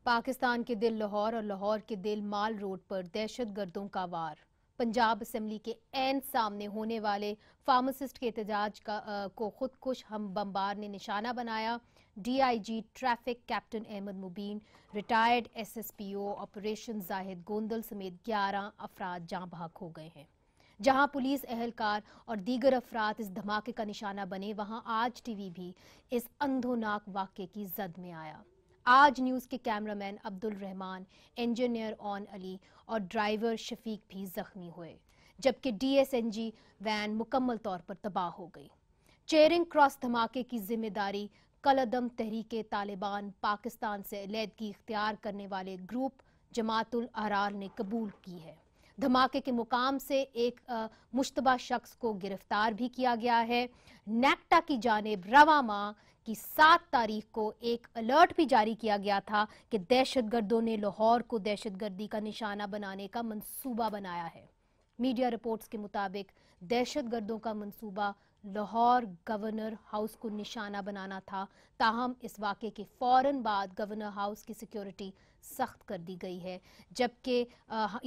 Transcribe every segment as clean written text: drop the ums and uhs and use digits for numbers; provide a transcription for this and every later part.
पाकिस्तान के दिल लाहौर और लाहौर के दिल माल रोड पर दहशत गर्दों का वार। पंजाब असम्बली के ऐन सामने होने वाले फार्मासिस्ट के एहतजाज को खुदकुश हम बमबार ने निशाना बनाया। DIG traffic captain Ahmad Mubeen, retired SSPO operation Zahid Gondal समेत 11 अफराद जाँ बहक हो गए हैं। जहां पुलिस एहलकार और दीगर अफराद इस धमाके का निशाना बने, वहां आज TV भी इस अंधोनाक वाक़े की जद में आया। आज न्यूज़ के cameraman Abdul Rahman, engineer on Ali और ड्राइवर शफीक भी जख्मी हुए, जबकि DSNG वैन मुकम्मल तौर पर तबाह हो गई। चेयरिंग क्रॉस धमाके की जिम्मेदारी कलअदम तहरीके तालिबान पाकिस्तान से अलहदगी इख्तियार करने वाले ग्रुप जमातुल अहरार ने कबूल की है। धमाके के मुकाम से एक मुश्तबा शख्स को गिरफ्तार भी किया गया है। नेक्टा की जानिब रवा माह की 7 तारीख को एक अलर्ट भी जारी किया गया था कि दहशतगर्दों ने लाहौर को दहशतगर्दी का निशाना बनाने का मंसूबा बनाया है। मीडिया रिपोर्ट्स के मुताबिक दहशतगर्दों का मंसूबा लाहौर गवर्नर हाउस को निशाना बनाना था, ताहम इस वाक़े के फौरन बाद गवर्नर हाउस की सिक्योरिटी सख्त कर दी गई है, जबकि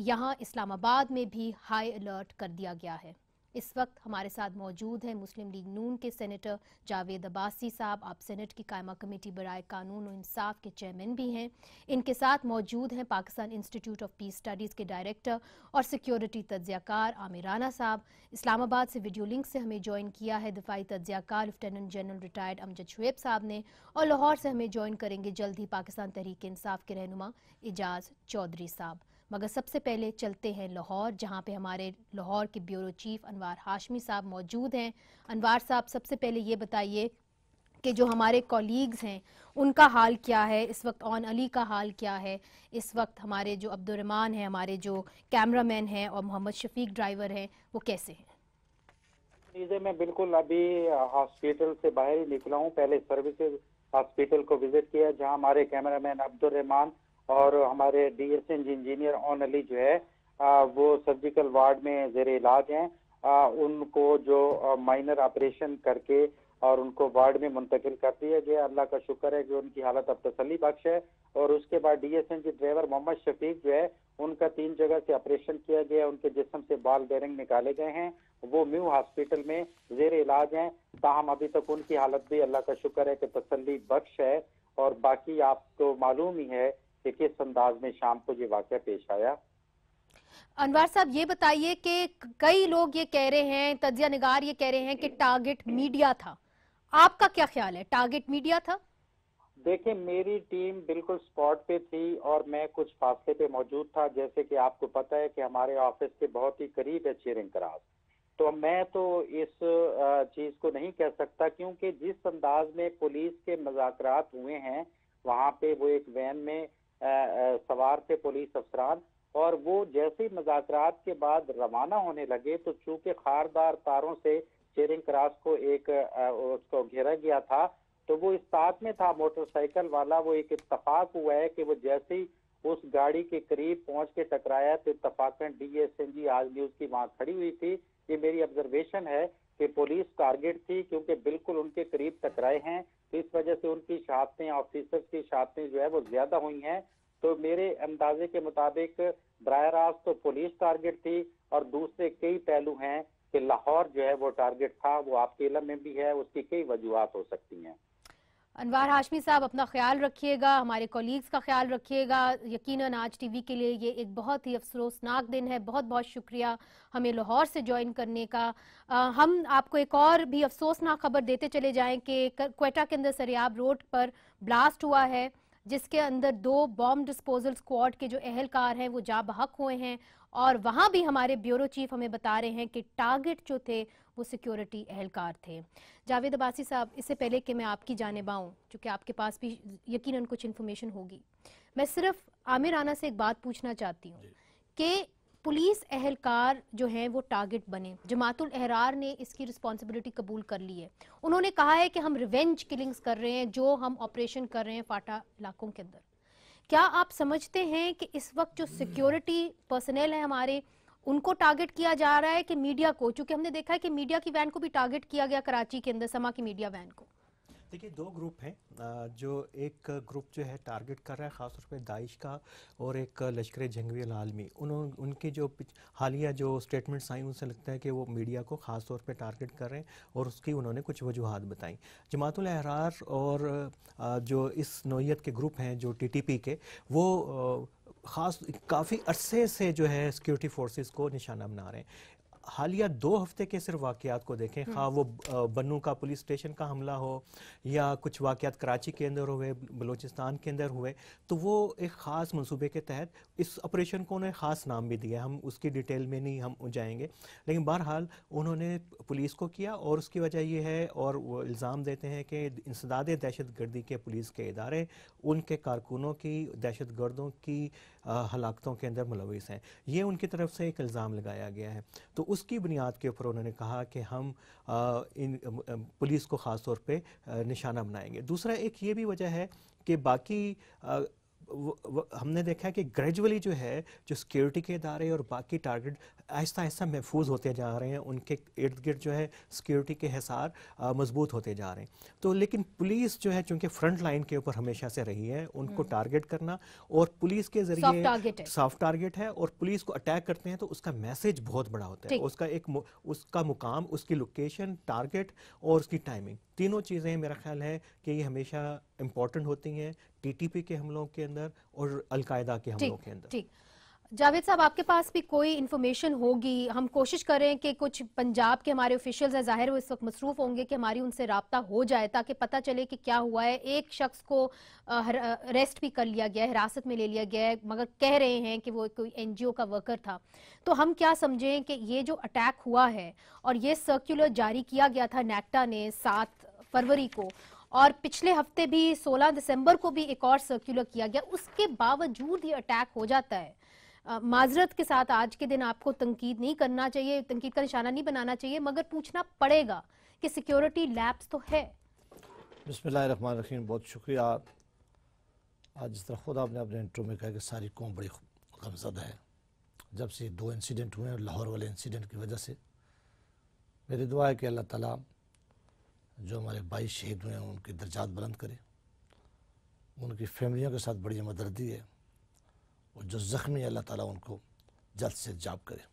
यहाँ इस्लामाबाद में भी हाई अलर्ट कर दिया गया है। इस वक्त हमारे साथ मौजूद हैं मुस्लिम लीग नून के सेनेटर जावेद अब्बासी साहब। आप सेनेट की कायमा कमेटी बराए कानून और इंसाफ के चेयरमैन भी हैं। इनके साथ मौजूद हैं Pakistan institute of peace studies के डायरेक्टर और सिक्योरिटी तज्ज़ियाकार आमिर राना साहब। इस्लामाबाद से वीडियो लिंक से हमें ज्वाइन किया है दिफाई तज्ज़ियाकार lieutenant general retired Amjad Shoaib साहब ने, और लाहौर से हमें ज्वाइन करेंगे जल्द ही पाकिस्तान तहरीक इंसाफ के रहनुमा एजाज चौधरी साहब। मगर सबसे पहले चलते हैं लाहौर, जहां पे हमारे लाहौर के ब्यूरो चीफ अनवार हाशमी साहब मौजूद हैं। अनवार साहब, सबसे पहले ये बताइए कि जो हमारे कॉलीग्स हैं उनका हाल क्या है इस वक्त, ऑन अली का हाल क्या है इस वक्त, हमारे जो अब्दुल रहमान हैं, हमारे जो कैमरामैन हैं और मोहम्मद शफीक ड्राइवर हैं, वो कैसे हैं? मैं बिल्कुल अभी हॉस्पिटल से बाहर ही निकला हूँ। पहले सर्विसेज हॉस्पिटल को विजिट किया, जहाँ हमारे कैमरामैन अब्दुल रहमान और हमारे DSNG इंजीनियर ऑन अली जो है वो सर्जिकल वार्ड में जेर इलाज हैं। उनको जो माइनर ऑपरेशन करके और उनको वार्ड में मुंतकिल कर दिया गया। अल्लाह का शुक्र है कि उनकी हालत अब तसल्ली बख्श है। और उसके बाद DSNG ड्राइवर मोहम्मद शफीक जो है, उनका 3 जगह से ऑपरेशन किया गया, उनके जिस्म से बाल बेरिंग निकाले गए हैं। वो म्यू हॉस्पिटल में जेर इलाज हैं। ताहम अभी तक उनकी हालत भी अल्लाह का शुक्र है कि तसल्ली बख्श है। और बाकी आपको मालूम ही है कि किस अंदाज में शाम को ये वाक़या पेश आया। अनवार साहब, ये बताइए कि कई लोग ये कह रहे हैं, तज्जिया निगार ये कह रहे हैं कि टारगेट मीडिया था। आपका क्या ख्याल है, टारगेट मीडिया था? देखिए, मेरी टीम बिल्कुल स्पॉट पे थी और मैं कुछ फासले पे मौजूद था। जैसे कि आपको पता है कि हमारे ऑफिस के बहुत ही करीब है चेयरिंग क्रॉस, तो मैं तो इस चीज को नहीं कह सकता, क्योंकि जिस अंदाज में पुलिस के मुज़ाकरात हुए हैं वहाँ पे, वो एक वैन में सवार थे पुलिस अफसरान, और वो जैसे ही मुज़ाकरात के बाद रवाना होने लगे तो चूंकि खारदार तारों से चेयरिंग क्रॉस को उसको घेरा गया था, तो वो इस साथ में था मोटरसाइकिल वाला। वो एक इत्तफाक हुआ है कि वो जैसे ही उस गाड़ी के करीब पहुंच के टकराया तो इत्तफाकन DSNG आज न्यूज की वहां खड़ी हुई थी। ये मेरी ऑब्जर्वेशन है कि पुलिस टारगेट थी, क्योंकि बिल्कुल उनके करीब टकराए हैं, तो इस वजह से उनकी शहादतें, ऑफिसर्स की शहादतें जो है वो ज्यादा हुई हैं। तो मेरे अंदाजे के मुताबिक बराह रास्त तो पुलिस टारगेट थी, और दूसरे कई पहलू हैं कि लाहौर जो है वो टारगेट था। वो आपके इल्म में भी है, उसकी कई वजूहात हो सकती हैं। अनवार हाशमी साहब, अपना ख्याल रखिएगा, हमारे कॉलीग्स का ख्याल रखिएगा। यकीनन आज TV के लिए ये एक बहुत ही अफसोसनाक दिन है। बहुत बहुत शुक्रिया हमें लाहौर से ज्वाइन करने का। हम आपको एक और भी अफसोसनाक खबर देते चले जाएं कि क्वेटा के अंदर सरियाब रोड पर ब्लास्ट हुआ है, जिसके अंदर 2 बॉम्ब डिस्पोजल स्क्वाड के जो एहलकार हैं वो जा बहक हुए हैं, और वहां भी हमारे ब्यूरो चीफ हमें बता रहे हैं कि टारगेट जो थे वो सिक्योरिटी एहलकार थे। जावेद अब्बासी साहब, इससे पहले कि मैं आपकी जानिब आऊं, चूंकि आपके पास भी यकीनन कुछ इन्फॉर्मेशन होगी, मैं सिर्फ आमिर राना से एक बात पूछना चाहती हूँ कि पुलिस एहलकार जो हैं वो टारगेट बने। जमातुल अहरार ने इसकी रिस्पॉन्सिबिलिटी कबूल कर ली है। उन्होंने कहा है कि हम रिवेंज किलिंग्स कर रहे हैं, जो हम ऑपरेशन कर रहे हैं फाटा इलाकों के अंदर। क्या आप समझते हैं कि इस वक्त जो सिक्योरिटी पर्सनल है हमारे, उनको टारगेट किया जा रहा है कि मीडिया को? चूंकि हमने देखा है कि मीडिया की वैन को भी टारगेट किया गया कराची के अंदर, समा की मीडिया वैन को। देखिए दो ग्रुप हैं, जो एक ग्रुप जो है टारगेट कर रहा है ख़ास तौर पे दाइश का, और एक लश्कर जंगवी आलमी। उनके जो हालिया जो स्टेटमेंट्स आई उनसे लगता है कि वो मीडिया को ख़ास तौर पे टारगेट कर रहे हैं, और उसकी उन्होंने कुछ वजूहात बताई। जमातुल अहरार और जो इस नौइयत के ग्रुप हैं जो टीटीपी के, वो ख़ास काफ़ी अरसे से जो है सिक्योरिटी फोर्सेस को निशाना बना रहे हैं। हालिया 2 हफ्ते के सिर्फ वाक़यात को देखें, खा वो बन्नू का पुलिस स्टेशन का हमला हो या कुछ वाक़यात कराची के अंदर हुए, बलूचिस्तान के अंदर हुए, तो वो एक ख़ास मंसूबे के तहत इस ऑपरेशन को उन्हें ख़ास नाम भी दिया। हम उसकी डिटेल में नहीं हम जाएंगे, लेकिन बहरहाल उन्होंने पुलिस को किया, और उसकी वजह ये है, और वो इल्ज़ाम देते हैं कि इंसदाद दहशत गर्दी के पुलिस के इदारे उनके कारकुनों की, दहशत गर्दों की हलाकतों के अंदर मुलविस हैं। ये उनकी तरफ से एक इल्ज़ाम लगाया गया है। तो उसकी बुनियाद के ऊपर उन्होंने कहा कि हम पुलिस को ख़ास तौर पे निशाना बनाएंगे। दूसरा एक ये भी वजह है कि बाकी हमने देखा है कि ग्रेजुअली जो है जो सिक्योरिटी के इदारे और बाकी टारगेट आहिस्ता आहिस्ता महफूज होते जा रहे हैं, उनके इर्द गिर्द जो है सिक्योरिटी के हिसार मजबूत होते जा रहे हैं। तो लेकिन पुलिस जो है चूँकि फ्रंट लाइन के ऊपर हमेशा से रही है, उनको टारगेट करना, और पुलिस के ज़रिए सॉफ्ट टारगेट है, और पुलिस को अटैक करते हैं तो उसका मैसेज बहुत बड़ा होता है। उसका मुकाम, उसकी लोकेशन, टारगेट और उसकी टाइमिंग, तीनों चीज़ें मेरा ख्याल है कि ये हमेशा इम्पॉर्टेंट होती हैं टीटीपी के हमलों के अंदर और अलकायदा के हमलों के अंदर। ठीक, जावेद साहब आपके पास भी कोई इन्फॉर्मेशन होगी? हम कोशिश करें कि कुछ पंजाब के हमारे ऑफिशियल्स हैं, ज़ाहिर वो इस वक्त मसरूफ़ होंगे, कि हमारी उनसे राब्ता हो जाए ताकि पता चले कि क्या हुआ है। एक शख्स को अरेस्ट भी कर लिया गया है, हिरासत में ले लिया गया है, मगर कह रहे हैं कि वो कोई एनजीओ का वर्कर था। तो हम क्या समझें कि ये जो अटैक हुआ है, और ये सर्कुलर जारी किया गया था नेक्टा ने 7 फरवरी को, और पिछले हफ्ते भी 16 दिसंबर को भी एक और सर्कुलर किया गया, उसके बावजूद ये अटैक हो जाता है। माजरत के साथ आज के दिन आपको तनकीद नहीं करना चाहिए, तनकीद का निशाना नहीं बनाना चाहिए, मगर पूछना पड़ेगा कि सिक्योरिटी लैप्स तो है। बिस्मिल्लाहिर्रहमानिर्रहीम, बहुत शुक्रिया। आज जिस तरह खुद आपने अपने इंट्रो में कहा कि सारी कौम बड़ी गमज़दा है जब से 2 इंसिडेंट हुए हैं, लाहौर वाले इंसिडेंट की वजह से। मेरी दुआ है कि अल्लाह ताला जो हमारे 22 शहीद हुए हैं उनके दर्जात बुलंद करे, उनकी फैमिलियों के साथ बड़ी हमदर्दी है, और जो ज़ख्मी है अल्लाह ताला उनको जल्द से जाब करे।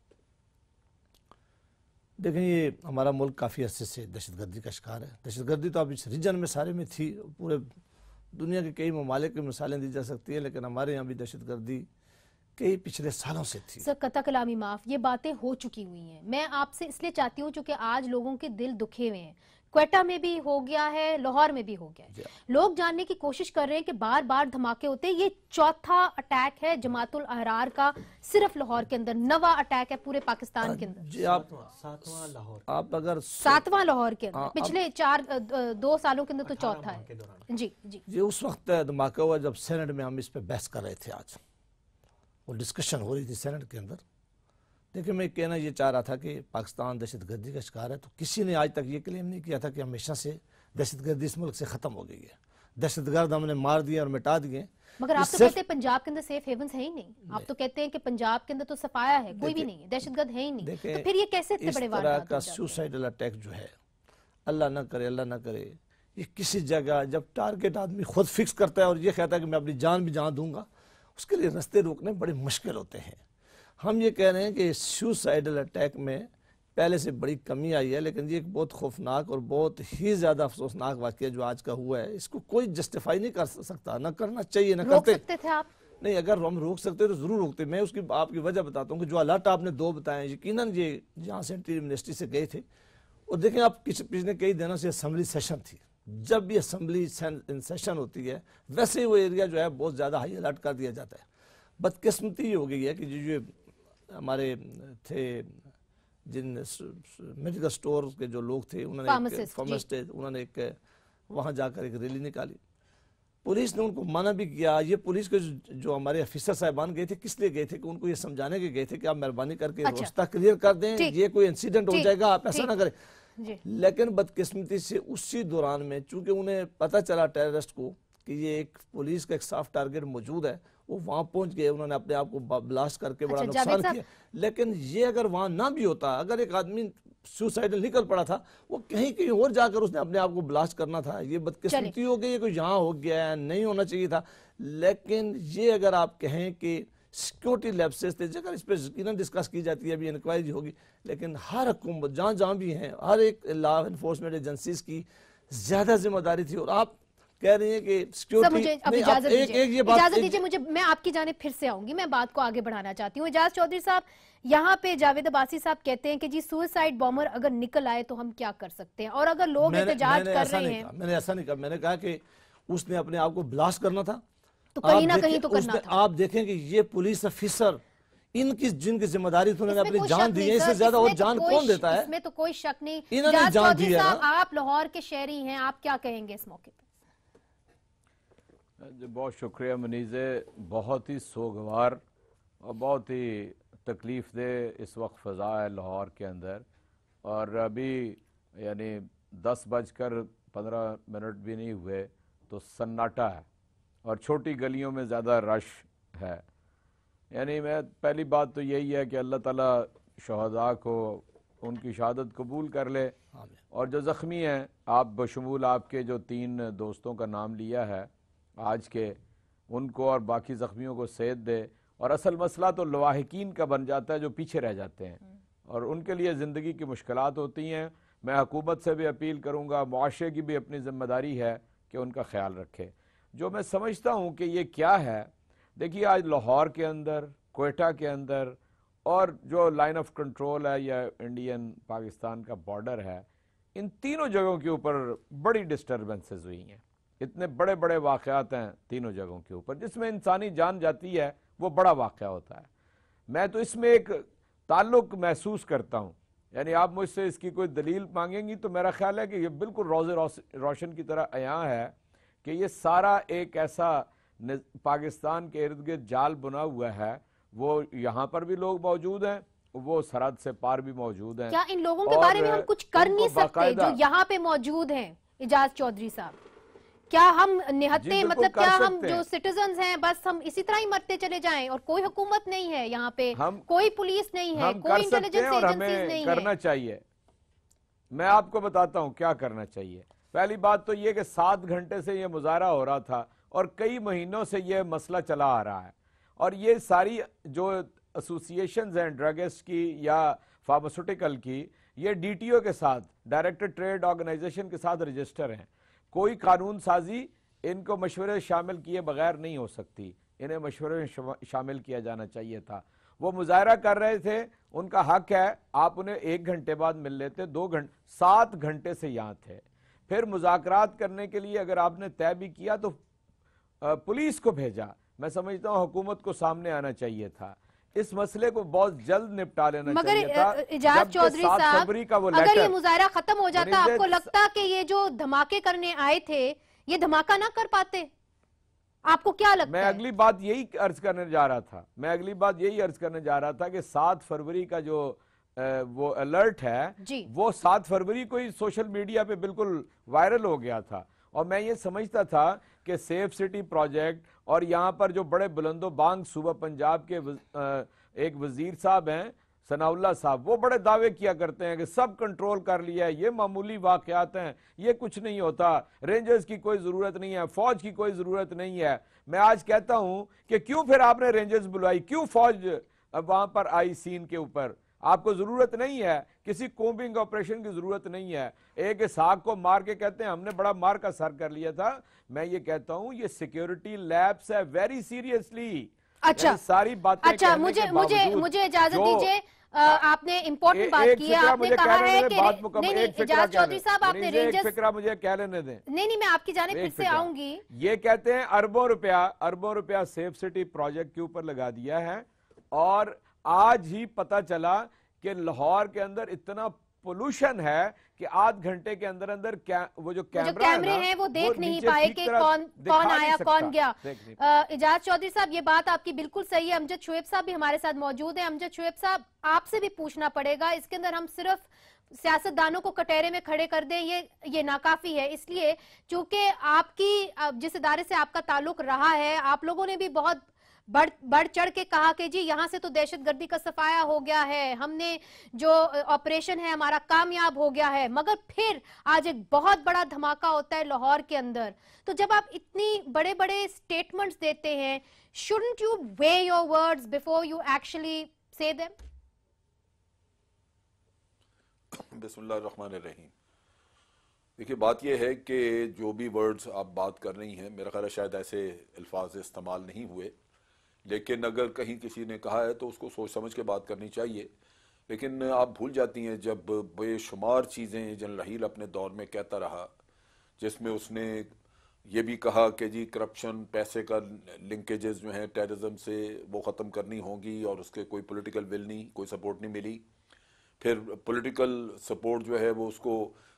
देखें, ये हमारा मुल्क काफ़ी अरसे से दहशतगर्दी का शिकार है। दहशतगर्दी तो अब इस रीजन में सारे में थी, पूरे दुनिया के कई ममालिक की मिसालें दी जा सकती हैं, लेकिन हमारे यहाँ भी दहशतगर्दी कई पिछले सालों से थी। सर कता कलामी माफ, ये बातें हो चुकी हुई हैं। मैं आपसे इसलिए चाहती हूँ चूंकि आज लोगों के दिल दुखे हुए हैं। क्वेटा में भी हो गया है, लाहौर में भी हो गया है। लोग जानने की कोशिश कर रहे हैं कि बार बार धमाके होते हैं। ये चौथा अटैक है जमातुल अहरार का सिर्फ लाहौर के अंदर, नवा अटैक है पूरे पाकिस्तान के अंदर। जी, आप अगर 7वां लाहौर के अंदर, पिछले 2 सालों के अंदर तो चौथा है। जी जी जी, उस वक्त धमाका हुआ जब सेनेट में हम इस पे बहस कर रहे थे। आज वो डिस्कशन हो रही थी सेनेट के अंदर। देखिए, मैं कहना ये चाह रहा था कि पाकिस्तान दहशतगर्दी का शिकार है, तो किसी ने आज तक ये क्लेम नहीं किया था कि हमेशा से दहशतगर्दी इस मुल्क से ख़त्म हो गई है। दहशतगर्द हमने मार दिए और मिटा दिए। मगर आप तो कहते हैं पंजाब के अंदर सेफ हेवंस है ही नहीं। आप तो कहते हैं कि पंजाब के अंदर तो सफाया है, कोई भी नहीं है, दहशतगर्द है ही नहीं। तो फिर ये कैसे इतने बड़े वारदात का सुसाइडल अटैक जो है, अल्लाह ना करे, अल्लाह ना करे, ये किसी जगह जब टारगेट आदमी खुद फिक्स करता है और ये कहता है कि मैं अपनी जान भी जहाँ दूंगा, उसके लिए रास्ते रोकने बड़े मुश्किल होते हैं। हम ये कह रहे हैं कि सुसाइडल अटैक में पहले से बड़ी कमी आई है, लेकिन ये एक बहुत खौफनाक और बहुत ही ज़्यादा अफसोसनाक वाक़या जो आज का हुआ है, इसको कोई जस्टिफाई नहीं कर सकता, ना करना चाहिए, ना करते। रोक सकते थे आप? नहीं, अगर हम रोक सकते तो ज़रूर रोकते। मैं उसकी आपकी वजह बताता हूँ कि जो हालात आपने 2 बताए, यकीनन ये जहाँ से इंटीरियर मिनिस्ट्री से गए थे, और देखें आप पिछले कई दिनों से असम्बली सेशन थी, जब भी असम्बली सेशन होती है वैसे ही वो एरिया जो है बहुत ज़्यादा हाई अलर्ट कर दिया जाता है। बदकिस्मती हो गई है कि जो हमारे थे जिन मेडिकल स्टोर के जो लोग थे, उन्होंने एक वहाँ जाकर एक रैली निकाली। पुलिस ने उनको मना भी किया। ये पुलिस के जो हमारे ऑफिसर साहबान गए थे, किस लिए गए थे कि उनको ये समझाने के गए थे कि आप मेहरबानी करके रास्ता क्लियर कर दें, ये कोई इंसिडेंट हो जाएगा, आप ऐसा ना करें। लेकिन बदकिस्मती से उसी दौरान में चूंकि उन्हें पता चला टेररिस्ट को कि ये एक पुलिस का एक सॉफ्ट टारगेट मौजूद है, वो वहां पहुंच गए, उन्होंने अपने आप को ब्लास्ट करके बड़ा नुकसान किया। लेकिन ये अगर वहां ना भी होता, अगर एक आदमी سوسائڈل نکل پڑا تھا، وہ کہیں کہیں اور جا کر اس نے اپنے آپ کو بلاسٹ کرنا تھا. یہ بدقسمتی ہو گئی، یہ کوئی یہاں ہو گیا ہے، نہیں ہونا چاہیے تھا. لیکن یہ اگر آپ کہیں کہ سیکیورٹی لیپسز تھے، جگہ اس پہ یقیناً ڈسکس کی جاتی ہے، ابھی انکوائری ہوگی، لیکن ہر حکومت جہاں جہاں بھی ہیں، ہر ایک لا انفورسمنٹ ایجنسیز کی زیادہ ذمہ داری تھی. اور آپ کہہ رہی ہیں کہ سیکیورٹی، اجازت دیجیے مجھے، میں آپ کی جانب پھر سے آؤں گی، میں بات کو آگے بڑھانا چاہتی ہوں. اعجاز چودھری صاحب، یہاں پہ جاوید عباسی صاحب کہتے ہیں کہ جی سوئسائڈ بامر اگر نکل آئے تو ہم کیا کر سکتے ہیں، اور اگر لوگ احتجاج کر رہے ہیں. میں نے ایسا نہیں کہا، میں نے کہا کہ اس نے اپنے آپ کو بلاسٹ کرنا تھا. تو کہیں نہ کہیں تو کرنا تھا. آپ دیکھیں کہ یہ پولیس افیسر، ان کی جن کی ذمہ داری تھی، انہوں نے اپنی جان دی ہے، اس سے زیادہ اور جان کون دیتا ہے؟ اس میں تو کوئی شک نہیں. انہوں نے جان دی ہے. آپ لاہور کے شہری ہیں، آپ کیا کہیں گے اس موقع پہ؟ بہت شکریہ منیزے، بہت ہی سوگوار اور بہت ہی تکلیف دہ اس وقت فضا ہے لاہور کے اندر. اور ابھی یعنی 10:15 بھی نہیں ہوئے تو سناٹا ہے، اور چھوٹی گلیوں میں زیادہ رش ہے. یعنی میں پہلی بات تو یہی ہے کہ اللہ تعالیٰ شہداء کو ان کی شہادت قبول کر لے، اور جو زخمی ہیں، آپ بشمول آپ کے جو 3 دوستوں کا نام لیا ہے آج کے، ان کو اور باقی زخمیوں کو صحت دے. اور اصل مسئلہ تو لواحقین کا بن جاتا ہے جو پیچھے رہ جاتے ہیں، اور ان کے لیے زندگی کی مشکلات ہوتی ہیں. میں حکومت سے بھی اپیل کروں گا، معاشرے کی بھی اپنی ذمہ داری ہے کہ ان کا خیال رکھے. جو میں سمجھتا ہوں کہ یہ کیا ہے، دیکھیے آج لاہور کے اندر، کوئٹہ کے اندر، اور جو لائن آف کنٹرول ہے یا انڈین پاکستان کا بارڈر ہے، ان تینوں جگہوں کے اوپر بڑی ڈسٹربنسز ہوئی ہیں. اتنے بڑے بڑے واقعات ہیں تینوں جگہوں کے اوپر، جس میں انسانی جان جاتی ہے وہ بڑا واقعہ ہوتا ہے. میں تو اس میں ایک تعلق محسوس کرتا ہوں. یعنی آپ مجھ سے اس کی کوئی دلیل مانگیں گی تو میرا خیال ہے کہ یہ بالکل روز روشن کی طرح عیاں ہے کہ یہ سارا ایک ایسا پاکستان کے ارد گرد جال بنا ہوا ہے. وہ یہاں پر بھی لوگ موجود ہیں، وہ سرحد سے پار بھی موجود ہیں. کیا ان لوگوں کے بارے میں ہم کچھ کر نہیں سکتے جو یہاں پہ موجود ہیں؟ اعجاز چودھری صاحب، کیا ہم نہتے، مطلب کیا ہم جو سٹیزنز ہیں بس ہم اسی طرح ہی مرتے چلے جائیں، اور کوئی حکومت نہیں ہے یہاں پہ، کوئی پولیس نہیں ہے، کوئی انٹیلیجنس ایجنسیز نہیں ہے؟ کرنا چاہیے. میں آپ کو بتاتا ہوں کیا کرنا چاہیے. پہلی بات تو یہ کہ 7 گھنٹے سے یہ مظاہرہ ہو رہا تھا، اور کئی مہینوں سے یہ مسئلہ چلا آ رہا ہے. اور یہ ساری جو ایسوسیشنز ہیں ڈرگسٹ کی یا فارماسیوٹیکل کی، یہ ڈی ٹی او کے ساتھ، ڈائریکٹر ٹریڈ آرگنائزیشن کے ساتھ رجسٹر ہیں. کوئی قانون سازی ان کو مشورے شامل کیے بغیر نہیں ہو سکتی، انہیں مشورے شامل کیا جانا چاہیے تھا. وہ مظاہرہ کر رہے تھے، ان کا حق ہے، آپ انہیں 1 گھنٹے بعد مل لیتے. 2 گھنٹے 7 گھنٹے سے یہاں تھے. پھر مذاکرات کرنے کے لیے اگر آپ نے طے بھی کیا تو پولیس کو بھیجا. میں سمجھتا ہوں حکومت کو سامنے آنا چاہیے تھا، اس مسئلے کو بہت جلد نپٹا لینا چاہیے تھا. مگر اعجاز چودھری صاحب، اگر یہ مظاہرہ ختم ہو جاتا، آپ کو لگتا کہ یہ جو دھماکے کرنے آئے تھے یہ دھماکہ نہ کر پاتے؟ آپ کو کیا لگتا ہے؟ میں اگلی بات یہی عرض کرنے جا رہا تھا کہ 7 فروری کا جو وہ الرٹ ہے، وہ 7 فروری کو ہی سوشل میڈیا پہ بالکل وائرل ہو گیا تھا. اور میں یہ سمجھتا تھا کہ سیف سٹی پروجیکٹ، اور یہاں پر جو بڑے بلند و بانگ صوبہ پنجاب کے ایک وزیر صاحب ہیں ثناء اللہ صاحب، وہ بڑے دعوے کیا کرتے ہیں کہ سب کنٹرول کر لیا ہے، یہ معمولی واقعات ہیں، یہ کچھ نہیں ہوتا، رینجرز کی کوئی ضرورت نہیں ہے، فوج کی کوئی ضرورت نہیں ہے. میں آج کہتا ہوں کہ کیوں پھر آپ نے رینجرز بلوائی، کیوں فوج وہاں پر آئی سین کے اوپر؟ آپ کو ضرورت نہیں ہے، کسی کومبنگ آپریشن کی ضرورت نہیں ہے. ایک اسحاق کو مار کے کہتے ہیں ہم نے بڑا مار کا سر کر لیا تھا. میں یہ کہتا ہوں یہ سیکیورٹی لیپس ہے ویری سیریسلی. اچھا ساری باتیں اچھا، مجھے اجازت دیجیے، آپ نے امپورٹنٹ بات کی ہے. آپ نے کہا ہے کہ نہیں، اعجاز چودھری صاحب، آپ نے ایک فکرہ مجھے کہہ لینے دیں. نہیں، میں آپ کی جانب پھر سے آؤں گی. یہ کہتے ہیں اربوں روپیہ سیف سٹی پروجیکٹ کے اوپر لگا دیا ہے، اور آج ہی پتا چلا کہ لاہور کے اندر اتنا پولوشن ہے کہ 8 گھنٹے کے اندر وہ جو کیمرے ہیں وہ دیکھ نہیں پائے کہ کون آیا کون گیا. اعجاز چودھری صاحب، یہ بات آپ کی بالکل صحیح ہے. امجد شعیب صاحب بھی ہمارے ساتھ موجود ہیں. امجد شعیب صاحب، آپ سے بھی پوچھنا پڑے گا، اس کے اندر ہم صرف سیاستدانوں کو کٹہرے میں کھڑے کر دیں یہ ناکافی ہے. اس لیے چونکہ آپ کی جس ادارے سے آپ کا تعلق رہا ہے، آپ لوگوں نے بھی بہت बढ़ चढ़ के कहा कि जी यहाँ से तो दहशतगर्दी का सफाया हो गया है, हमने जो ऑपरेशन है हमारा कामयाब हो गया है, मगर फिर आज एक बहुत बड़ा धमाका होता है लाहौर के अंदर। तो जब आप इतनी बड़े बड़े स्टेटमेंट्स देते हैं, shouldn't you weigh your words before you actually say them? बिस्मिल्लाहिर्रहमानिर्रहीम। देखिए, बात यह है कि जो भी वर्ड्स आप बात कर रही हैं, मेरा ख्याल है शायद ऐसे अल्फाज इस्तेमाल नहीं हुए, लेकिन अगर कहीं किसी ने कहा है तो उसको सोच समझ के बात करनी चाहिए। लेकिन आप भूल जाती हैं, जब बेशुमार चीज़ें जनरल रहील अपने दौर में कहता रहा, जिसमें उसने ये भी कहा कि जी करप्शन, पैसे का लिंकेजेस जो हैं टेररिज्म से, वो ख़त्म करनी होंगी, और उसके कोई पॉलिटिकल विल नहीं, कोई सपोर्ट नहीं मिली। फिर पॉलिटिकल सपोर्ट जो है वो उसको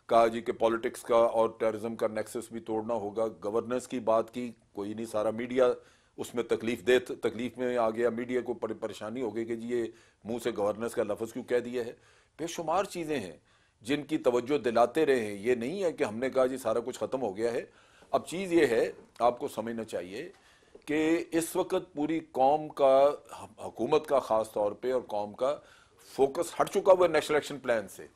कहा जी कि पॉलिटिक्स का और टेररिज्म का नेक्सस भी तोड़ना होगा। गवर्नेंस की बात की, कोई नहीं, सारा मीडिया उसमें तकलीफ में आ गया, मीडिया को परेशानी हो गई कि जी ये मुंह से गवर्नेंस का लफ्ज़ क्यों कह दिया है। बेशुमार चीज़ें हैं जिनकी तवज्जो दिलाते रहे हैं, ये नहीं है कि हमने कहा जी सारा कुछ ख़त्म हो गया है। अब चीज़ ये है, आपको समझना चाहिए कि इस वक्त पूरी कौम का, हुकूमत का ख़ास तौर पे, और कौम का फोकस हट चुका हुआ नेशनल एक्शन प्लान से।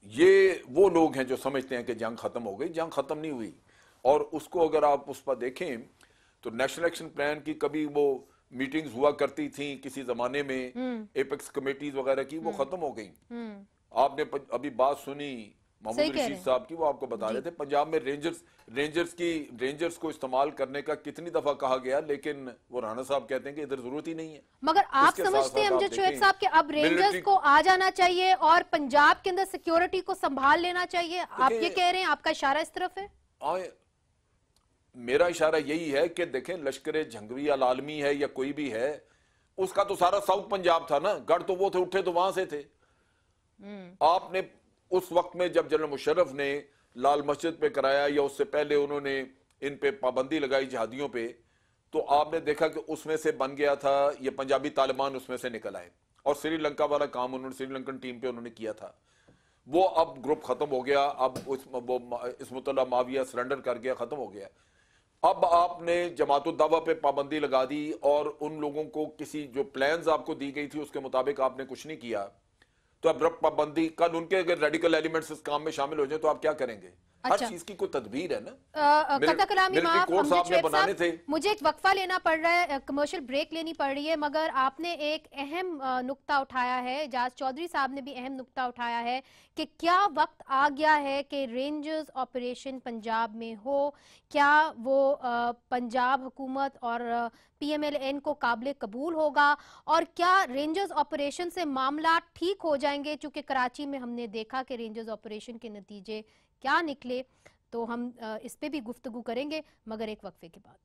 ये वो लोग हैं जो समझते हैं कि जंग खत्म हो गई, जंग खत्म नहीं हुई। और उसको अगर आप उस पर देखें तो नेशनल एक्शन प्लान की कभी वो मीटिंग्स हुआ करती थी किसी जमाने में, एपेक्स कमेटीज वगैरह की, वो खत्म हो गई। आपने अभी बात सुनी महमूद रशीद साहब की, वो आपको बता रहे थे पंजाब में रेंजर्स को इस्तेमाल करने का कितनी दफा कहा गया, लेकिन वो राणा साहब कहते हैं कि इधर जरूरत ही नहीं है। मगर आप समझते हैं अमजद शोएब साहब कि अब रेंजर्स को आ जाना चाहिए और पंजाब के अंदर सिक्योरिटी को संभाल लेना चाहिए? आप ये कह रहे हैं, आपका इशारा इस तरफ है? मेरा इशारा यही है कि देखें, लश्कर जंगवी अल-आलमी है या कोई भी है, उसका तो सारा साउथ पंजाब था ना, गढ़ तो वो थे, उठे तो वहां से थे। आपने उस वक्त में जब जनरल मुशर्रफ ने लाल मस्जिद पे कराया, या उससे पहले उन्होंने इन पे पाबंदी लगाई जिहादियों पे, तो आपने देखा कि उसमें से बन गया था ये पंजाबी तालिबान, उसमें से निकल आए, और श्रीलंका वाला काम उन्होंने श्रीलंकन टीम पे उन्होंने किया था। वो अब ग्रुप खत्म हो गया, अब इसमुतल्ला माविया सरेंडर कर गया, खत्म हो गया। अब आपने जमातुल दावा पे पाबंदी लगा दी, और उन लोगों को किसी जो प्लान्स आपको दी गई थी उसके मुताबिक आपने कुछ नहीं किया, तो अब पाबंदी, कल उनके अगर रेडिकल एलिमेंट्स इस काम में शामिल हो जाए तो आप क्या करेंगे? अच्छा। हर चीज की कोई तदबीर है ना। मुझे एक वक्फा लेना पड़ रहा है, कमर्शियल ब्रेक लेनी पड़ रही है, मगर आपने एक अहम नुक्ता उठाया है, एजाज चौधरी साहब ने भी अहम नुक्ता उठाया है कि क्या वक्त आ गया है कि रेंजर्स ऑपरेशन पंजाब में हो? क्या वो पंजाब हुकूमत और PMLN को काबिल कबूल होगा? और क्या रेंजर्स ऑपरेशन से मामला ठीक हो जाएंगे? चूंकि कराची में हमने देखा कि रेंजर्स ऑपरेशन के नतीजे क्या निकले, तो हम इस पे भी गुफ्तगू करेंगे, मगर एक वक्फे के बाद।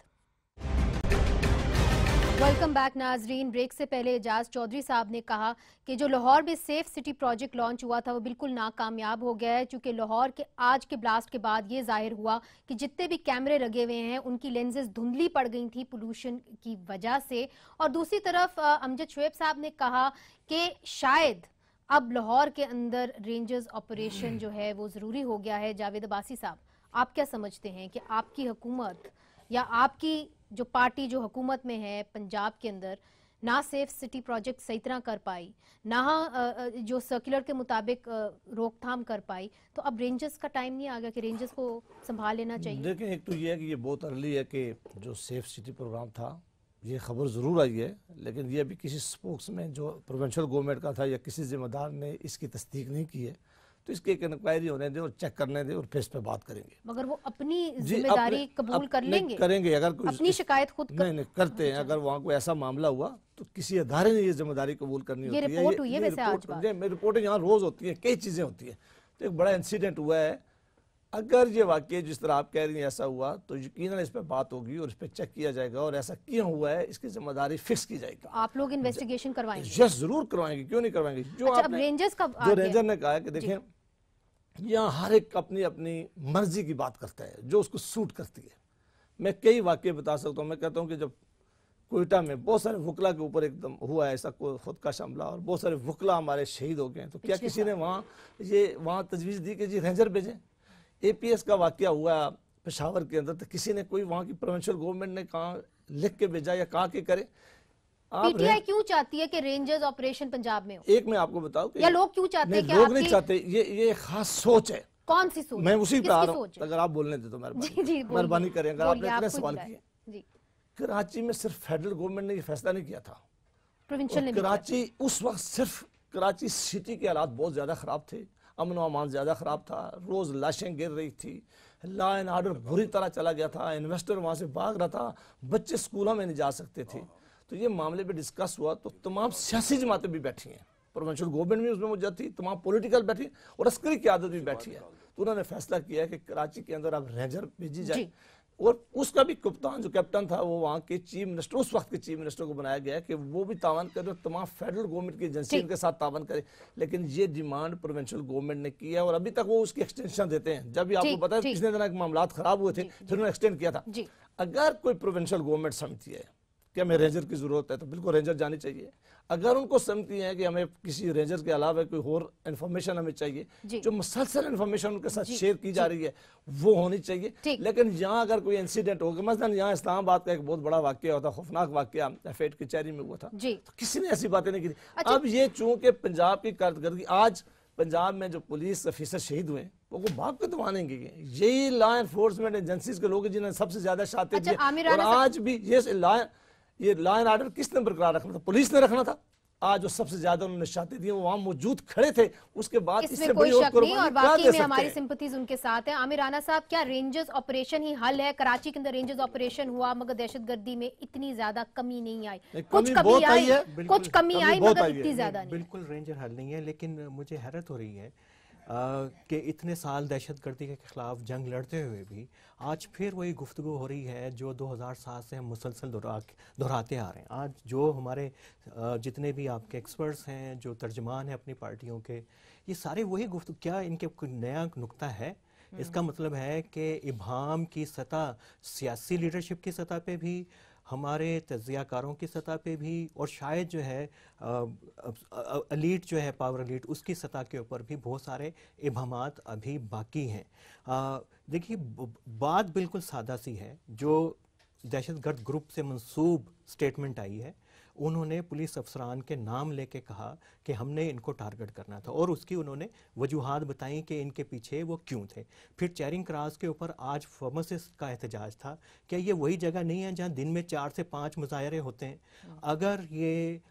वेलकम बैक नाजरीन। ब्रेक से पहले एजाज चौधरी साहब ने कहा कि जो लाहौर में सेफ सिटी प्रोजेक्ट लॉन्च हुआ था वो बिल्कुल नाकामयाब हो गया है, चूंकि लाहौर के आज के ब्लास्ट के बाद ये जाहिर हुआ कि जितने भी कैमरे लगे हुए हैं उनकी लेंसेज धुंधली पड़ गई थी पोल्यूशन की वजह से। और दूसरी तरफ अमजद शोएब साहब ने कहा कि शायद अब लाहौर के अंदर रेंजर्स ऑपरेशन जो है वो ज़रूरी हो गया है। जावेद अब्बासी साहब, आप क्या समझते हैं कि आपकी हुकूमत या आपकी जो पार्टी जो हुकूमत में है पंजाब के अंदर ना सेफ सिटी प्रोजेक्ट सही तरह कर पाई, ना जो सर्कुलर के मुताबिक रोकथाम कर पाई, तो अब रेंजर्स का टाइम नहीं आ गया कि रेंजर्स को संभाल लेना चाहिए? देखिए, एक तो ये है कि ये बहुत अर्ली है कि जो सेफ सिटी प्रोग्राम था, ये खबर ज़रूर आई है, लेकिन ये अभी किसी स्पोक्स में जो प्रोविंशियल गवर्नमेंट का था या किसी जिम्मेदार ने इसकी तस्दीक नहीं की है, तो इसकी एक इंक्वायरी होने दें और चेक करने दें और फिर इस पे बात करेंगे। मगर वो अपनी जिम्मेदारी कबूल कर लेंगे? करेंगे, अगर कोई अपनी शिकायत खुद नहीं करते हैं, अगर वहाँ कोई ऐसा मामला हुआ तो किसी अदारे ने ये जिम्मेदारी कबूल करनी होती है। रिपोर्ट हुई है वैसे आज बात? रिपोर्टें यहाँ रोज होती है, कई चीजें होती है। तो एक बड़ा इंसिडेंट हुआ है, अगर ये वाकई जिस तरह आप कह रही हैं ऐसा हुआ तो यकीनन इस पर बात होगी और इस पर चेक किया जाएगा, और ऐसा क्यों हुआ है इसकी जिम्मेदारी फिक्स की जाएगी। आप लोग इन्वेस्टिगेशन करवाएंगे? यस, जरूर करवाएंगे, क्यों नहीं करवाएंगे। जो रेंजर ने कहा है कि देखें, यहाँ हर एक अपनी अपनी मर्जी की बात करता है, जो उसको सूट करती है। मैं कई वाकये बता सकता हूँ। मैं कहता हूँ कि जब कोयटा में बहुत सारे वकला के ऊपर एकदम हुआ ऐसा कोई खुद का हमला और बहुत सारे वकला हमारे शहीद हो गए, तो क्या किसी ने वहाँ तजवीज़ दी कि जी रेंजर भेजें? APS का वाकया हुआ पेशावर के अंदर, तो किसी ने कोई वहाँ की प्रोविंशियल गवर्नमेंट ने कहा लिख के भेजा या कहा के करे। आप पीटीआई क्यों चाहती है कि रेंजर्स ऑपरेशन पंजाब में हो? एक मैं आपको बताऊं कि या लोग क्यों चाहते हैं कि लोग नहीं आपकी चाहते, ये खास सोच है। कौन सी सोच? मैं उसी पे आ किसकी रहा हूँ, सोच है? अगर आप बोलने दे तो जी, मेहरबानी करें। अगर बोलिए, आपने इतने आपको सवाल बुलाया। किए, जी, कराची में सिर्फ फेडरल गवर्नमेंट ने ये फैसला नहीं किया था, प्रोविंशियल ने भी किया। कराची उस वक्त सिर्फ कराची सिटी के हालात बहुत ज़्यादा ख़राब थे, अमन व अमान ज़्यादा ख़राब था, रोज़ लाशें गिर रही थी, लॉ एंड ऑर्डर बुरी तरह चला गया था, इन्वेस्टर वहाँ से भाग रहा था, बच्चे स्कूलों में नहीं जा सकते थे। तो ये मामले पे डिस्कस हुआ तो तमाम सियासी जमातें भी बैठी हैं, प्रोविंशियल गवर्नमेंट भी उसमें मौजूद थी, तमाम पॉलिटिकल बैठी और अस्करी क़यादत भी बैठी है। तो उन्होंने फैसला किया है कि कराची के अंदर अब रेंजर भेजी जाए और उसका भी कप्तान जो कैप्टन था वो वहाँ के चीफ मिनिस्टर, उस वक्त के चीफ मिनिस्टर को बनाया गया है कि वो भी तावन करे और तमाम फेडरल गवर्नमेंट की एजेंसी के साथ तावन करे। लेकिन ये डिमांड प्रोविंशियल गवर्नमेंट ने की है और अभी तक वो उसकी एक्सटेंशन देते हैं। जब भी आपको पता है पिछले दिन मामला खराब हुए थे, फिर उन्होंने एक्सटेंड किया था। अगर कोई प्रोविंशियल गवर्नमेंट समझती है कि हमें रेंजर की जरूरत है तो बिल्कुल रेंजर जानी चाहिए। अगर उनको समझती है कि हमें किसी रेंजर के अलावा कोई और इन्फॉर्मेशन हमें चाहिए, जो मुसलसल इन्फॉर्मेशन उनके साथ शेयर की जा रही है वो होनी चाहिए। लेकिन यहाँ अगर कोई इंसिडेंट होगा, मसलन यहाँ इस्लामाबाद का एक बहुत बड़ा वाकया होता, खौफनाक वाकया F8 कचहरी में हुआ था, तो किसी ने ऐसी बातें नहीं की। अब ये चूंकि पंजाब की कारकर्दगी, आज पंजाब में जो पुलिस ऑफिसर शहीद हुए वो भाग के तो मानेंगे, यही लॉ एनफोर्समेंट एजेंसीज के लोग जिन्होंने सबसे ज्यादा शातिर दिए। और आज भी ये लॉ एंड ऑर्डर किसने बरकरार रखना था? पुलिस ने रखना था। आज जो सबसे ज्यादा उन्होंने शातिर दिए वो वहां मौजूद खड़े थे, उसके बाद इसमें कोई शक नहीं और वाकई में हमारी सिंपैथीज उनके साथ है। आमिर राना साहब, क्या रेंजर्स ऑपरेशन ही हल है? कराची के अंदर रेंजर्स ऑपरेशन हुआ मगर दहशतगर्दी में इतनी ज्यादा कमी नहीं आई, कुछ कमी आई, कुछ कमी आई मगर इतनी ज्यादा नहीं। बिल्कुल रेंजर हल नहीं है, लेकिन मुझे हैरत हो रही है कि इतने साल दहशतगर्दी के खिलाफ जंग लड़ते हुए भी आज फिर वही गुफ्तगू हो रही है जो 2007 से हम मुसलसल दोहराते आ रहे हैं। आज जो हमारे जितने भी आपके एक्सपर्ट्स हैं, जो तर्जमान हैं अपनी पार्टियों के, ये सारे वही गुफ्तगू, क्या इनके कोई नया नुक्ता है? इसका मतलब है कि इबाम की सतह, सियासी लीडरशिप की सतह पे भी, हमारे तज्जियाकारों की सतह पे भी और शायद जो है एलीट जो है, पावर एलीट, उसकी सतह के ऊपर भी बहुत सारे इबामात अभी बाकी हैं। देखिए बात बिल्कुल सादा सी है। जो दहशतगर्द ग्रुप से मंसूब स्टेटमेंट आई है, उन्होंने पुलिस अफसरान के नाम लेके कहा कि हमने इनको टारगेट करना था और उसकी उन्होंने वजूहात बताई कि इनके पीछे वो क्यों थे। फिर चेरिंग क्रॉस के ऊपर आज फार्मासिस्ट का एहतजाज था। क्या ये वही जगह नहीं है जहां दिन में 4 से 5 मुजाहरे होते हैं? अगर ये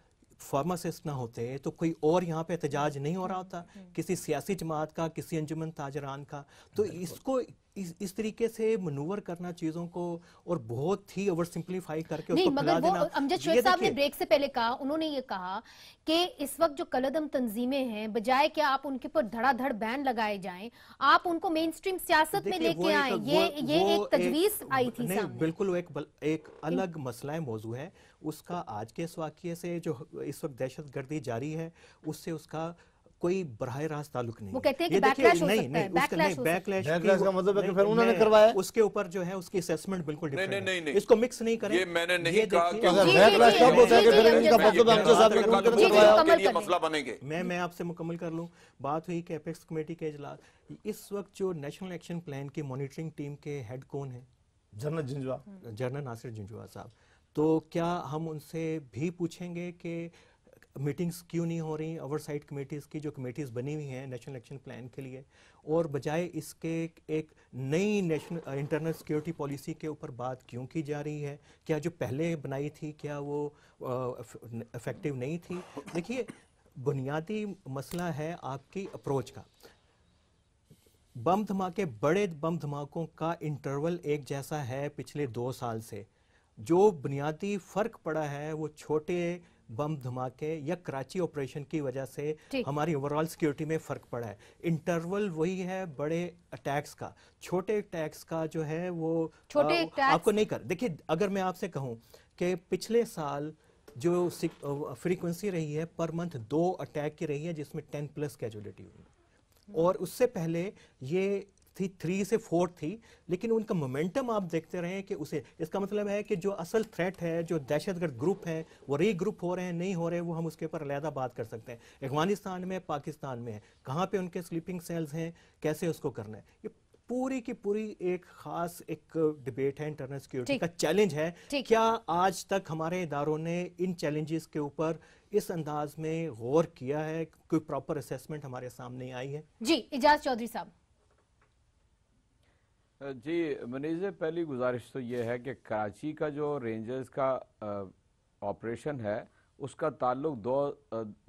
फार्मासिस्ट ना होते तो कोई और यहाँ पे एहतजाज नहीं हो रहा होता, किसी सियासी जमात का, किसी अंजुमन ताजरान का। तो इसको इस तरीके से मनूवर करना चीजों को और बहुत ही ओवर सिंप्लीफाई करके नहीं, उसको मगर वो देना। अमजद शोएब साहब ने ब्रेक से पहले कहा, उन्होंने ये कहा कि इस वक्त जो कलदम तंजीमें हैं, बजाय कि आप उनके ऊपर धड़ाधड़ बैन लगाए जाएं, आप उनको मेन स्ट्रीम सियासत में लेके आए। ये एक तजवीज आई थी सामने। बिल्कुल वो एक अलग मसला है, मौजू है उसका। आज के इस वाक़ये से जो इस वक्त दहशतगर्दी जारी है उससे उसका कोई बराह रास्त ताल्लुक नहीं। वो कहते हैं कि बैकलैश हो सकता है, बैकलैश का मतलब है कि फिर उन्होंने करवाया, उसके ऊपर जो है उसकी असेसमेंट बिल्कुल डिफरेंट है। नहीं, इसको मिक्स नहीं करें। ये मैंने नहीं कहा कि बैकलैश कब होता है कि फिर इनका मतलब हमसे साथ में करवाया ये मसला बनेंगे। मैं आपसे मुकम्मल कर लूं। बात हुई कि एपेक्स कमेटी के इजलास, इस वक्त जो नेशनल एक्शन प्लान की मॉनिटरिंग टीम के हेड कौन है? जनरल नासिर जिंजुआ साहब। तो क्या हम उनसे भी पूछेंगे कि मीटिंग्स क्यों नहीं हो रही, ओवरसाइट कमेटीज़ की जो कमेटीज़ बनी हुई हैं नेशनल एक्शन प्लान के लिए, और बजाय इसके एक नई नेशनल इंटरनल सिक्योरिटी पॉलिसी के ऊपर बात क्यों की जा रही है? क्या जो पहले बनाई थी क्या वो इफ़ेक्टिव नहीं थी? देखिए बुनियादी मसला है आपकी अप्रोच का। बम धमाके, बड़े बम धमाकों का इंटरवल एक जैसा है पिछले 2 साल से। जो बुनियादी फ़र्क पड़ा है वो छोटे बम धमाके या कराची ऑपरेशन की वजह से हमारी ओवरऑल सिक्योरिटी में फ़र्क पड़ा है। इंटरवल वही है बड़े अटैक्स का, छोटे अटैक्स का जो है वो आपको नहीं कर। देखिए अगर मैं आपसे कहूँ कि पिछले साल जो फ्रीक्वेंसी रही है पर मंथ 2 अटैक की रही है जिसमें 10+ कैजुअलिटी हुई, और उससे पहले ये थी 3 से 4 थी, लेकिन उनका मोमेंटम आप देखते रहे कि उसे, इसका मतलब है कि जो असल थ्रेट है, जो दहशतगर्द ग्रुप हैं वो रीग्रुप हो रहे हैं, नहीं हो रहे, वो हम उसके ऊपर अलहदा बात कर सकते हैं। अफगानिस्तान में, पाकिस्तान में है, कहाँ पे उनके स्लीपिंग सेल्स हैं, कैसे उसको करना है। ये पूरी की पूरी एक खास एक डिबेट है, इंटरनल सिक्योरिटी का चैलेंज है। क्या आज तक हमारे इदारों ने इन चैलेंजेस के ऊपर इस अंदाज में गौर किया है? कोई प्रॉपर असेसमेंट हमारे सामने आई है? जी इजाज चौधरी साहब। जी मनीष, पहली गुजारिश तो ये है कि कराची का जो रेंजर्स का ऑपरेशन है उसका ताल्लुक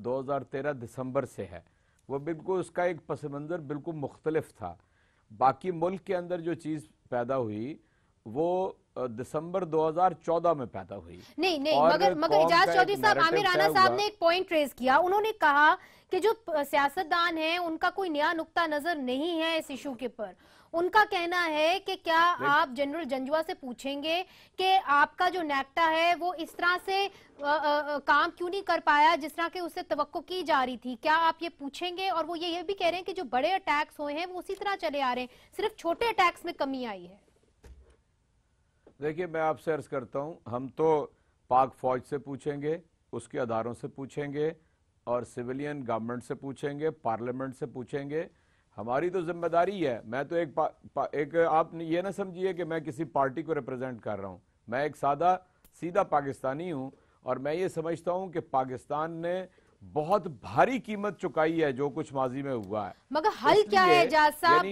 2013 दिसंबर से है। वो बिल्कुल उसका एक पस मंज़र बिल्कुल मुख्तलिफ था। बाकी मुल्क के अंदर जो चीज़ पैदा हुई वो दिसंबर 2014 में पैदा हुई। नहीं मगर इजाज चौधरी साहब, आमिर राना साहब ने एक पॉइंट रेज किया। उन्होंने कहा कि जो सियासतदान हैं उनका कोई नया नुक्ता नजर नहीं है इस इशू के पर। उनका कहना है कि क्या आप जनरल जंजुआ से पूछेंगे कि आपका जो नेक्टा है वो इस तरह से काम क्यों नहीं कर पाया जिस तरह के उससे तवक्को की जा रही थी? क्या आप ये पूछेंगे? और वो ये भी कह रहे हैं कि जो बड़े अटैक्स हुए हैं वो उसी तरह चले आ रहे हैं, सिर्फ छोटे अटैक्स में कमी आई है। देखिए मैं आपसे अर्ज करता हूं, हम तो पाक फौज से पूछेंगे, उसके अदारों से पूछेंगे और सिविलियन गवर्नमेंट से पूछेंगे, पार्लियामेंट से पूछेंगे। हमारी तो जिम्मेदारी है। मैं तो एक आप ये ना समझिए कि मैं किसी पार्टी को रिप्रेजेंट कर रहा हूं। मैं एक सादा सीधा पाकिस्तानी हूं और मैं ये समझता हूं कि पाकिस्तान ने बहुत भारी कीमत चुकाई है जो कुछ माजी में हुआ है। मगर हल क्या है एजाज साहब?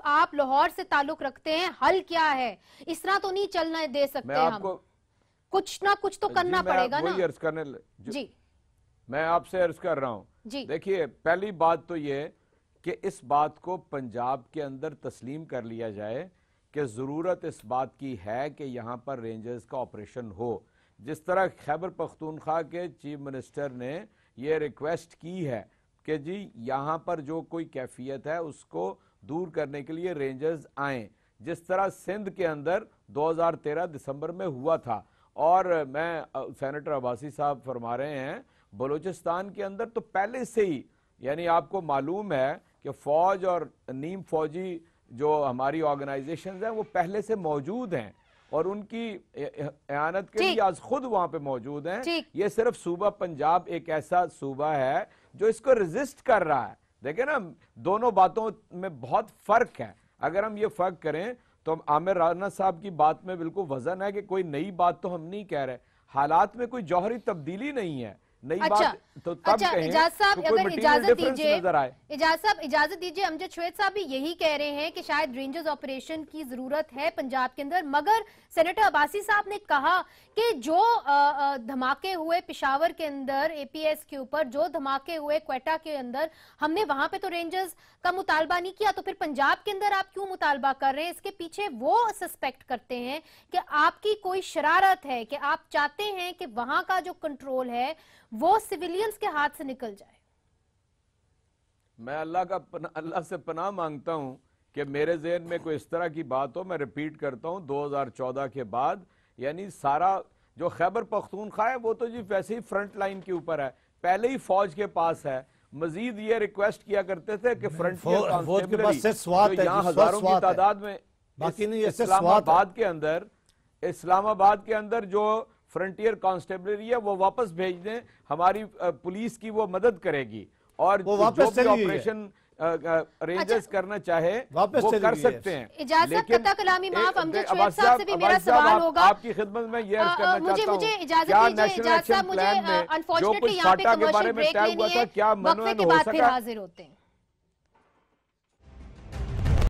आप लाहौर से ताल्लुक रखते हैं, हल क्या है? इस तरह तो नहीं चलना दे सकते हम। कुछ ना कुछ तो करना पड़ेगा ना। अर्ज करने जी मैं आपसे अर्ज कर रहा हूं। देखिए पहली बात तो ये कि इस बात को पंजाब के अंदर तस्लीम कर लिया जाए कि ज़रूरत इस बात की है कि यहाँ पर रेंजर्स का ऑपरेशन हो। जिस तरह खैबर पख्तूनख्वा के चीफ मिनिस्टर ने ये रिक्वेस्ट की है कि जी यहाँ पर जो कोई कैफियत है उसको दूर करने के लिए रेंजर्स आएँ, जिस तरह सिंध के अंदर 2013 दिसंबर में हुआ था। और मैं सेनेटर अब्बासी साहब फरमा रहे हैं बलूचिस्तान के अंदर तो पहले से ही, यानी आपको मालूम है कि फौज और नीम फौजी जो हमारी ऑर्गेनाइजेशंस हैं वो पहले से मौजूद हैं और उनकी इआनत के लिए आज खुद वहां पे मौजूद हैं। ये सिर्फ सूबा पंजाब एक ऐसा सूबा है जो इसको रेजिस्ट कर रहा है। देखिए ना, दोनों बातों में बहुत फर्क है। अगर हम ये फर्क करें तो आमिर राना साहब की बात में बिल्कुल वजन है कि कोई नई बात तो हम नहीं कह रहे, हालात में कोई जौहरी तब्दीली नहीं है। अच्छा, तो तब इजाज साहब अगर इजाजत दीजिए, अमजद शुएब साहब भी यही कह रहे हैं कि शायद रेंजर्स ऑपरेशन की जरूरत है पंजाब के अंदर। मगर सेनेटर अब्बासी साहब ने कहा कि जो धमाके हुए पेशावर के अंदर एपीएस के ऊपर, जो धमाके हुए क्वेटा के अंदर, हमने वहां पे तो रेंजर्स का मुतालबा नहीं किया, तो फिर पंजाब के अंदर आप क्यों मुतालबा कर रहे हैं? इसके पीछे वो सस्पेक्ट करते हैं कि आपकी कोई शरारत है, कि आप चाहते हैं कि वहां का जो कंट्रोल है वो सिविलियंस के हाथ से निकल जाए। मैं अल्लाह से पनाह मांगता हूं कि मेरे ज़हन में कोई इस तरह की बात हो। मैं रिपीट करता हूं 2014 के बाद, यानी सारा जो खैबर पख्तूनख्वा है वो तो जी वैसे ही फ्रंट लाइन के ऊपर है, पहले ही फौज के पास है। मजीद ये रिक्वेस्ट किया करते थे कि फ्रंटियर कांस्टेबल यहाँ हजारों की तादाद में, बाकी नहीं, इस्लामाबाद के अंदर जो फ्रंटियर कांस्टेबलरी है वो वापस भेज दें, हमारी पुलिस की वो मदद करेगी और जो भी ऑपरेशन रेंजर्स करना चाहे वो कर सकते हैं। लेकिन मेरा सवाल होगा आपकी खिदमत में ये अर्ज करना चाहता हूं, क्या नेशनल एक्शन प्लान में जो कुछ फाटा के बारे में तय हुआ था क्या मनोनयन हो सका?